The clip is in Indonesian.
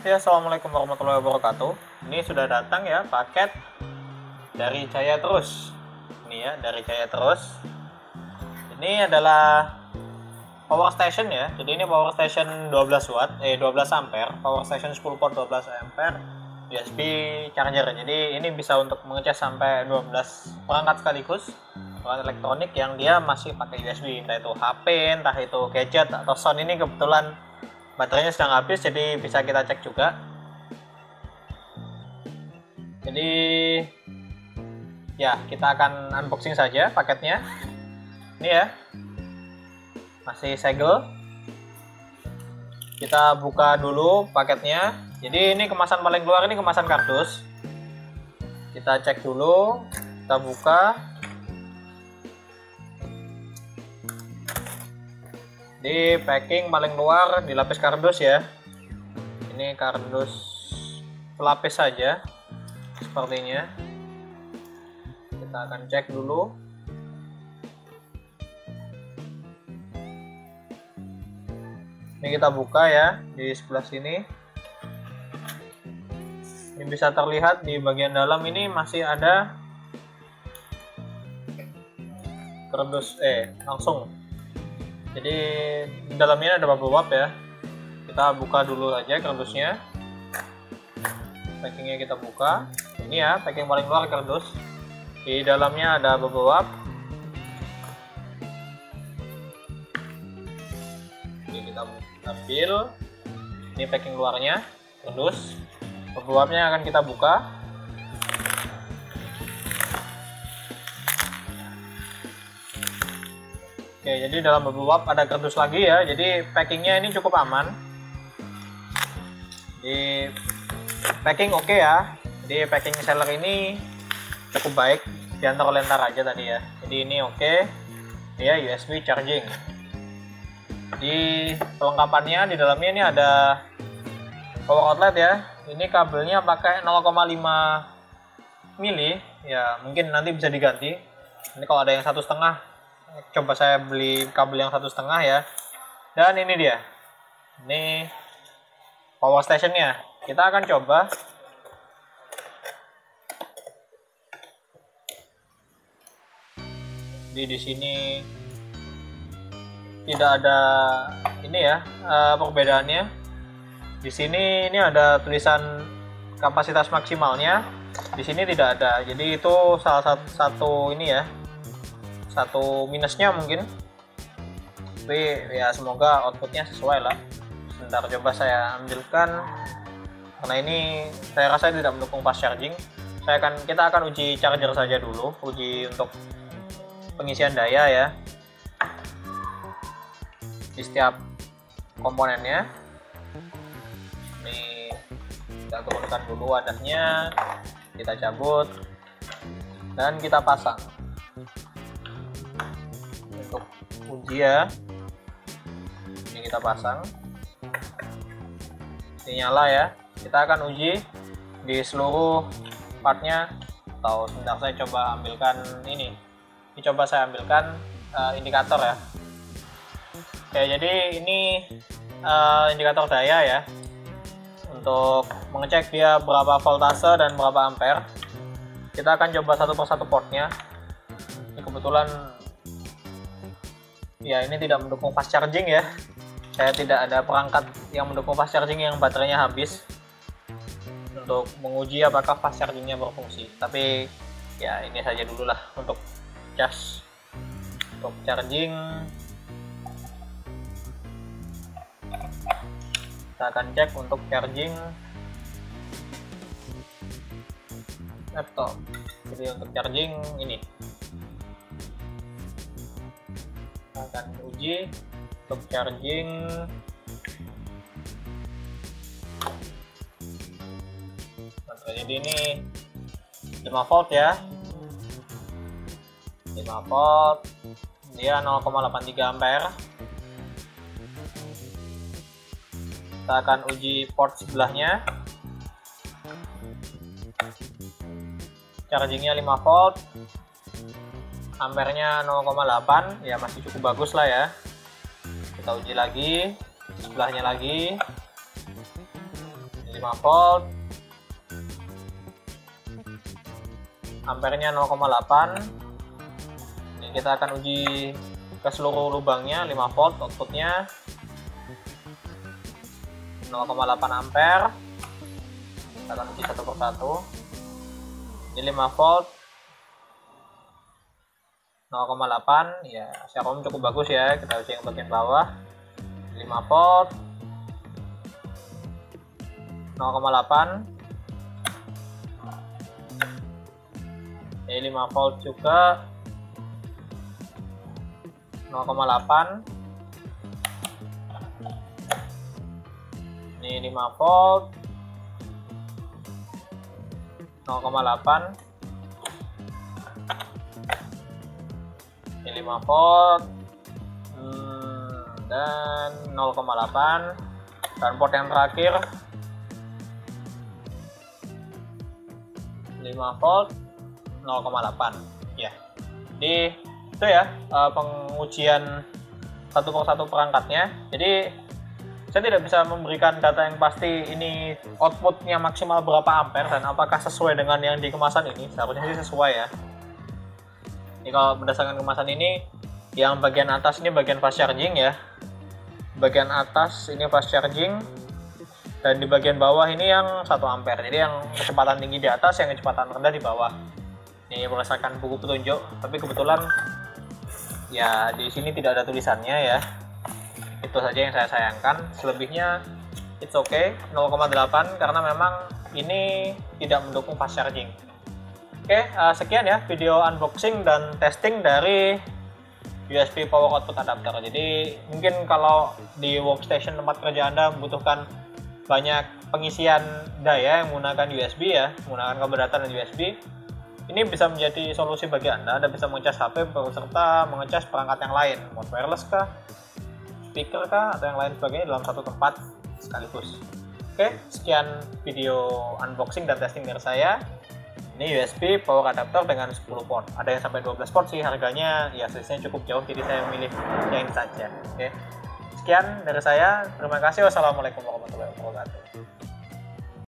Ya, assalamualaikum warahmatullahi wabarakatuh. Ini sudah datang ya paket dari Jaya Terus. Ini ya, dari Jaya Terus. Ini adalah power station ya. Jadi ini power station 12 watt, 12 ampere, power station 10 port 12 ampere, USB charger. Jadi ini bisa untuk mengecas sampai 12 perangkat sekaligus, perangkat elektronik yang dia masih pakai USB, entah itu HP, entah itu gadget atau sound. Ini kebetulan baterainya sedang habis, jadi bisa kita cek juga. Jadi ya, kita akan unboxing saja paketnya. Ini ya, masih segel. Kita buka dulu paketnya. Jadi ini kemasan paling luar, ini kemasan kardus. Kita cek dulu, kita buka. Di packing paling luar dilapis kardus ya. Ini kardus pelapis saja sepertinya. Kita akan cek dulu. Ini kita buka ya, di sebelah sini. Ini bisa terlihat di bagian dalam ini masih ada kardus langsung. Jadi di dalamnya ada bubble wrap ya. Kita buka dulu aja kardusnya. Packingnya kita buka. Ini ya, packing paling luar kardus. Di dalamnya ada bubble wrap. Ini kita ambil. Ini packing luarnya kardus. Bubble wrapnya akan kita buka. Oke, jadi dalam bubble wrap ada kardus lagi ya. Jadi packingnya ini cukup aman. Di packing oke ya. Jadi packing seller ini cukup baik. Diantar oleh Entar aja tadi ya. Jadi ini oke. Ya, USB charging. Di perlengkapannya di dalamnya ini ada power outlet ya. Ini kabelnya pakai 0,5 mili. Ya, mungkin nanti bisa diganti. Ini kalau ada yang 1,5, coba saya beli kabel yang 1,5 ya. Dan ini dia, ini power stationnya. Kita akan coba. Di sini tidak ada ini ya, perbedaannya. Di sini ini ada tulisan kapasitas maksimalnya. Di sini tidak ada. Jadi itu salah satu ini ya, satu minusnya mungkin. Tapi ya semoga outputnya sesuai lah. Sebentar, coba saya ambilkan, karena ini saya rasa tidak mendukung fast charging. Kita akan uji charger saja dulu, uji untuk pengisian daya ya di setiap komponennya. Ini kita turunkan dulu wadahnya, kita cabut dan kita pasang. Untuk uji ya, ini kita pasang. Ini nyala ya. Kita akan uji di seluruh partnya. Atau sebentar, saya coba ambilkan ini. Coba saya ambilkan indikator ya. Oke, jadi ini indikator daya ya, untuk mengecek dia berapa voltase dan berapa ampere. Kita akan coba satu persatu portnya. Ini kebetulan ya, ini tidak mendukung fast charging ya. Saya tidak ada perangkat yang mendukung fast charging yang baterainya habis untuk menguji apakah fast chargingnya berfungsi. Tapi ya, ini saja dulu lah untuk cas. Untuk charging, kita akan cek untuk charging laptop. Jadi untuk charging ini kita akan uji untuk charging baterai. Jadi ini 5 volt ya, 5 volt, dia 0,83 ampere. Kita akan uji port sebelahnya. Chargingnya 5 volt, ampernya 0,8, ya masih cukup bagus lah ya. Kita uji lagi sebelahnya lagi, 5 5 volt, ampernya 0,8. Ini kita akan uji ke seluruh lubangnya. 5 volt outputnya, 0,8 ampere. Kita akan uji satu persatu. Ini 5 volt, 0,8. Ya, secara umum cukup bagus ya. Kita uji yang bagian bawah. 5 volt, 0,8. Ini 5 volt juga, 0,8. Ini 5 volt, 0,8. Ini 5 volt dan 0,8. Dan port yang terakhir 5 volt, 0,8 ya. Jadi itu ya pengujian satu persatu perangkatnya. Jadi saya tidak bisa memberikan data yang pasti ini outputnya maksimal berapa ampere dan apakah sesuai dengan yang di kemasan ini. Seharusnya sih sesuai ya. Ini kalau berdasarkan kemasan ini, yang bagian atas ini bagian fast charging ya. Bagian atas ini fast charging, dan di bagian bawah ini yang 1 ampere. Jadi yang kecepatan tinggi di atas, yang kecepatan rendah di bawah. Ini berdasarkan buku petunjuk, tapi kebetulan ya di sini tidak ada tulisannya ya. Itu saja yang saya sayangkan. Selebihnya it's okay, 0,8 karena memang ini tidak mendukung fast charging. Oke, sekian ya video unboxing dan testing dari USB power output adapter. Jadi mungkin kalau di workstation tempat kerja Anda membutuhkan banyak pengisian daya yang menggunakan USB ya, menggunakan kabel data dan USB, ini bisa menjadi solusi bagi Anda. Anda bisa mengecas HP beserta mengecas perangkat yang lain, mau wireless kah, speaker kah, atau yang lain sebagainya dalam satu tempat sekaligus. Oke, sekian video unboxing dan testing dari saya. Ini USB power adapter dengan 10 port. Ada yang sampai 12 port sih, harganya ya selisihnya cukup jauh, jadi saya memilih yang ini saja. Oke. Sekian dari saya. Terima kasih. Wassalamualaikum warahmatullahi wabarakatuh.